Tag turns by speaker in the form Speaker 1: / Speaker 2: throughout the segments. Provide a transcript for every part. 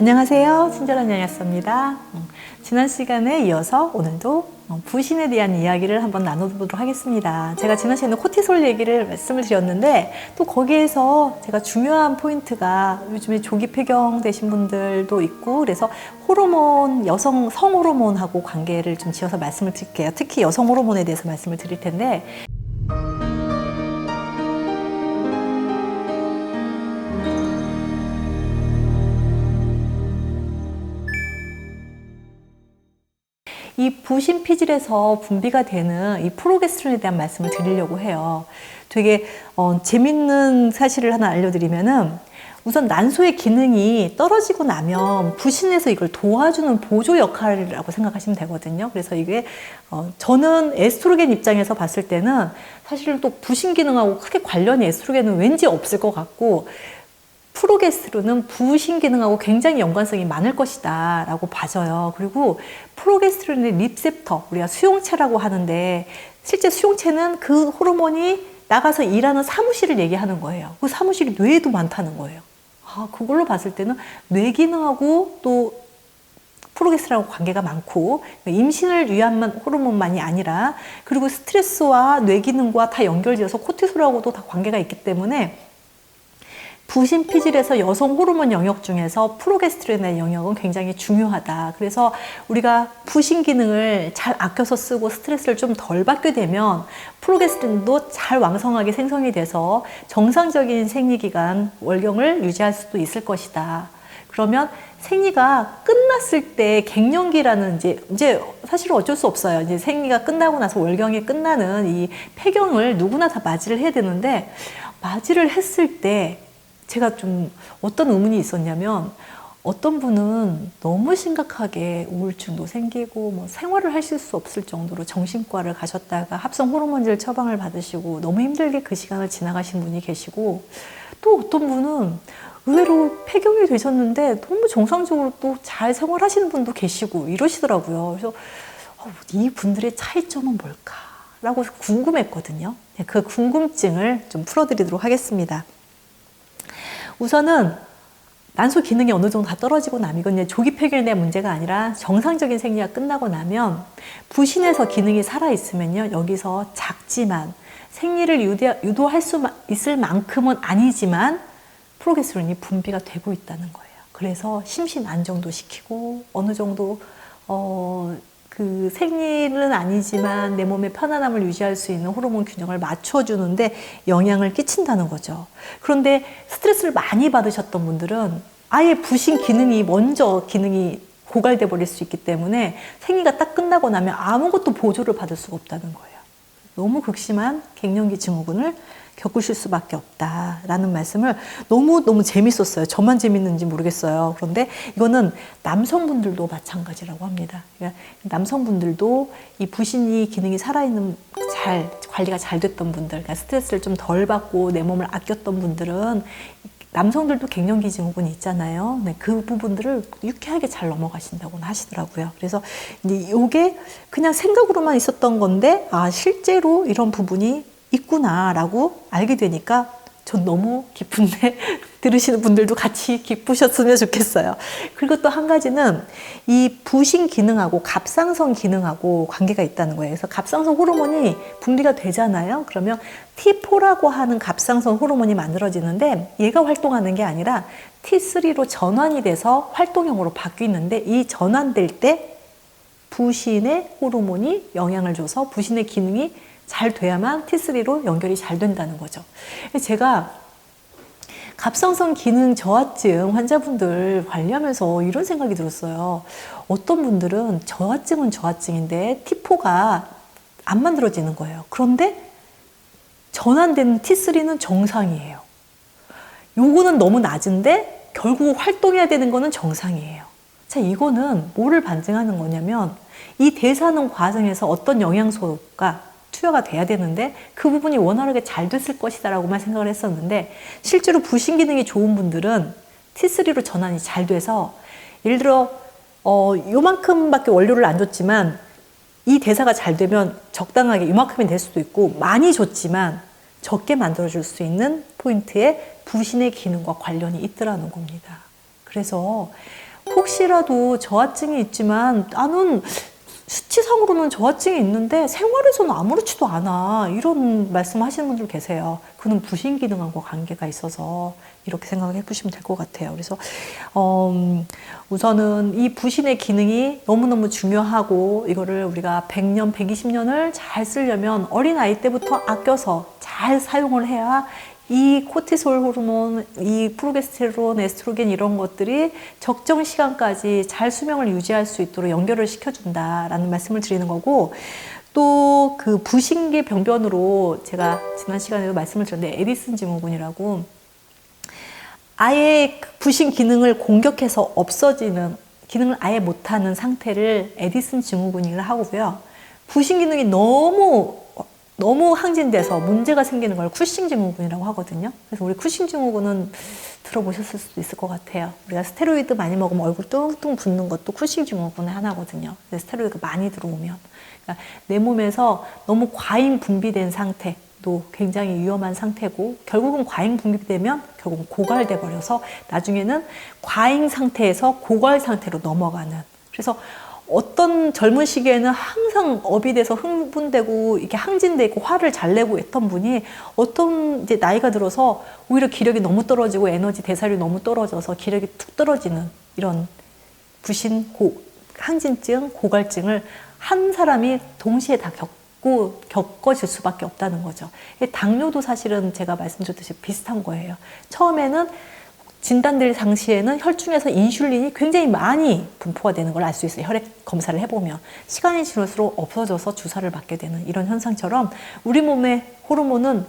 Speaker 1: 안녕하세요. 친절한 영양사입니다. 지난 시간에 이어서 오늘도 부신에 대한 이야기를 한번 나눠보도록 하겠습니다. 제가 지난 시간에 코티솔 얘기를 말씀을 드렸는데 또 거기에서 제가 중요한 포인트가 요즘에 조기 폐경 되신 분들도 있고 그래서 호르몬, 여성 성호르몬하고 관계를 좀 지어서 말씀을 드릴게요. 특히 여성 호르몬에 대해서 말씀을 드릴 텐데 이 부신 피질에서 분비가 되는 이 프로게스테론에 대한 말씀을 드리려고 해요. 되게 재밌는 사실을 하나 알려드리면은 우선 난소의 기능이 떨어지고 나면 부신에서 이걸 도와주는 보조 역할이라고 생각하시면 되거든요. 그래서 이게 저는 에스트로겐 입장에서 봤을 때는 사실은 또 부신 기능하고 크게 관련이 에스트로겐은 왠지 없을 것 같고 프로게스테론은 부신 기능하고 굉장히 연관성이 많을 것이다 라고 봐져요. 그리고 프로게스테론의 리셉터, 우리가 수용체라고 하는데 실제 수용체는 그 호르몬이 나가서 일하는 사무실을 얘기하는 거예요. 그 사무실이 뇌에도 많다는 거예요. 그걸로 봤을 때는 뇌 기능하고 또 프로게스테론하고 관계가 많고 임신을 위한 호르몬만이 아니라 그리고 스트레스와 뇌 기능과 다 연결되어서 코티솔하고도 다 관계가 있기 때문에 부신 피질에서 여성 호르몬 영역 중에서 프로게스테론의 영역은 굉장히 중요하다. 그래서 우리가 부신 기능을 잘 아껴서 쓰고 스트레스를 좀 덜 받게 되면 프로게스테론도 잘 왕성하게 생성이 돼서 정상적인 생리기간 월경을 유지할 수도 있을 것이다. 그러면 생리가 끝났을 때 갱년기라는 이제 사실은 어쩔 수 없어요. 이제 생리가 끝나고 나서 월경이 끝나는 이 폐경을 누구나 다 맞이를 해야 되는데 맞이를 했을 때 제가 좀 어떤 의문이 있었냐면 어떤 분은 너무 심각하게 우울증도 생기고 뭐 생활을 하실 수 없을 정도로 정신과를 가셨다가 합성 호르몬제 처방을 받으시고 너무 힘들게 그 시간을 지나가신 분이 계시고 또 어떤 분은 의외로 폐경이 되셨는데 너무 정상적으로 또 잘 생활하시는 분도 계시고 이러시더라고요. 그래서 이 분들의 차이점은 뭘까라고 궁금했거든요. 그 궁금증을 좀 풀어드리도록 하겠습니다. 우선은 난소 기능이 어느 정도 다 떨어지고 나면 이건 이제 조기 폐경에 대한 문제가 아니라 정상적인 생리가 끝나고 나면 부신에서 기능이 살아있으면요 여기서 작지만 생리를 유도할 수 있을 만큼은 아니지만 프로게스테론이 분비가 되고 있다는 거예요. 그래서 심신 안정도 시키고 어느 정도 그 생리는 아니지만 내 몸의 편안함을 유지할 수 있는 호르몬 균형을 맞춰주는데 영향을 끼친다는 거죠. 그런데 스트레스를 많이 받으셨던 분들은 아예 부신 기능이 먼저 기능이 고갈돼 버릴 수 있기 때문에 생리가 딱 끝나고 나면 아무것도 보조를 받을 수가 없다는 거예요. 너무 극심한 갱년기 증후군을 겪으실 수밖에 없다라는 말씀을 너무 재밌었어요. 저만 재밌는지 모르겠어요. 그런데 이거는 남성분들도 마찬가지라고 합니다. 그러니까 남성분들도 이 부신이 기능이 살아있는 관리가 잘 됐던 분들, 그러니까 스트레스를 좀 덜 받고 내 몸을 아꼈던 분들은 남성들도 갱년기 증후군이 있잖아요. 네, 그 부분들을 유쾌하게 잘 넘어가신다고 하시더라고요. 그래서 이게 그냥 생각으로만 있었던 건데 실제로 이런 부분이 있구나라고 알게 되니까 전 너무 기쁜데 들으시는 분들도 같이 기쁘셨으면 좋겠어요. 그리고 또 한 가지는 이 부신 기능하고 갑상선 기능하고 관계가 있다는 거예요. 그래서 갑상선 호르몬이 분비가 되잖아요. 그러면 T4라고 하는 갑상선 호르몬이 만들어지는데 얘가 활동하는 게 아니라 T3로 전환이 돼서 활동형으로 바뀌는데 이 전환될 때 부신의 호르몬이 영향을 줘서 부신의 기능이 잘 돼야만 T3로 연결이 잘 된다는 거죠. 제가 갑상선 기능 저하증 환자분들 관리하면서 이런 생각이 들었어요. 어떤 분들은 저하증은 저하증인데 T4가 안 만들어지는 거예요. 그런데 전환되는 T3는 정상이에요. 요거는 너무 낮은데 결국 활동해야 되는 거는 정상이에요. 자, 이거는 뭐를 반증하는 거냐면 이 대사하는 과정에서 어떤 영양소가 투여가 돼야 되는데 그 부분이 원활하게 잘 됐을 것이다 라고만 생각을 했었는데 실제로 부신 기능이 좋은 분들은 T3로 전환이 잘 돼서 예를 들어 요만큼밖에 원료를 안 줬지만 이 대사가 잘 되면 적당하게 이만큼이 될 수도 있고 많이 줬지만 적게 만들어줄 수 있는 포인트에 부신의 기능과 관련이 있더라는 겁니다. 그래서 혹시라도 저하증이 있지만 나는 수치상으로는 저하증이 있는데 생활에서는 아무렇지도 않아, 이런 말씀하시는 분들 계세요. 그는 부신 기능하고 관계가 있어서 이렇게 생각을 해보시면 될 것 같아요. 그래서 우선은 이 부신의 기능이 너무너무 중요하고, 이거를 우리가 100년, 120년을 잘 쓰려면 어린 아이 때부터 아껴서 잘 사용을 해야 이 코티솔 호르몬, 이 프로게스테론, 에스트로겐 이런 것들이 적정 시간까지 잘 수명을 유지할 수 있도록 연결을 시켜준다라는 말씀을 드리는 거고, 또 그 부신기 병변으로 제가 지난 시간에도 말씀을 드렸는데 에디슨 증후군이라고, 아예 부신 기능을 공격해서 없어지는, 기능을 아예 못하는 상태를 에디슨 증후군이라 하고요. 부신 기능이 너무 항진돼서 문제가 생기는 걸 쿠싱 증후군이라고 하거든요. 그래서 우리 쿠싱 증후군은 들어보셨을 수도 있을 것 같아요. 우리가 스테로이드 많이 먹으면 얼굴 뚱뚱 붓는 것도 쿠싱 증후군의 하나거든요. 스테로이드가 많이 들어오면. 그러니까 내 몸에서 너무 과잉 분비된 상태도 굉장히 위험한 상태고, 결국은 과잉 분비되면 결국은 고갈돼 버려서 나중에는 과잉 상태에서 고갈 상태로 넘어가는. 그래서 어떤 젊은 시기에는 항상 업이 돼서 흥분되고 이렇게 항진돼 있고 화를 잘 내고 했던 분이 어떤 이제 나이가 들어서 오히려 기력이 너무 떨어지고 에너지 대사율이 너무 떨어져서 기력이 툭 떨어지는 이런 부신, 항진증, 고갈증을 한 사람이 동시에 다 겪어질 수밖에 없다는 거죠. 당뇨도 사실은 제가 말씀드렸듯이 비슷한 거예요. 처음에는 진단될 당시에는 혈중에서 인슐린이 굉장히 많이 분포가 되는 걸 알 수 있어요. 혈액 검사를 해보면. 시간이 지날수록 없어져서 주사를 맞게 되는 이런 현상처럼 우리 몸의 호르몬은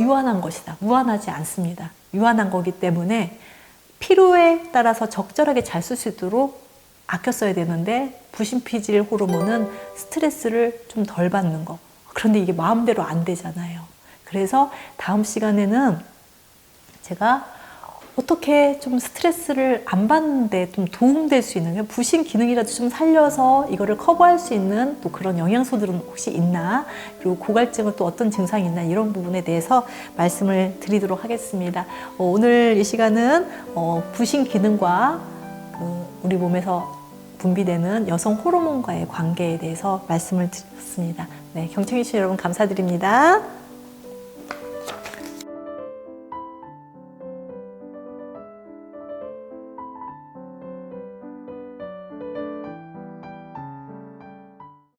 Speaker 1: 유한한 것이다. 무한하지 않습니다. 유한한 거기 때문에 필요에 따라서 적절하게 잘 쓸 수 있도록 아껴 써야 되는데, 부신피질 호르몬은 스트레스를 좀 덜 받는 거. 그런데 이게 마음대로 안 되잖아요. 그래서 다음 시간에는 제가 어떻게 좀 스트레스를 안 받는데 좀 도움될 수 있는, 부신 기능이라도 좀 살려서 이거를 커버할 수 있는 또 그런 영양소들은 혹시 있나, 그리고 고갈증은 또 어떤 증상이 있나, 이런 부분에 대해서 말씀을 드리도록 하겠습니다. 오늘 이 시간은 부신 기능과 우리 몸에서 분비되는 여성 호르몬과의 관계에 대해서 말씀을 드렸습니다. 네, 경청해주신 여러분 감사드립니다.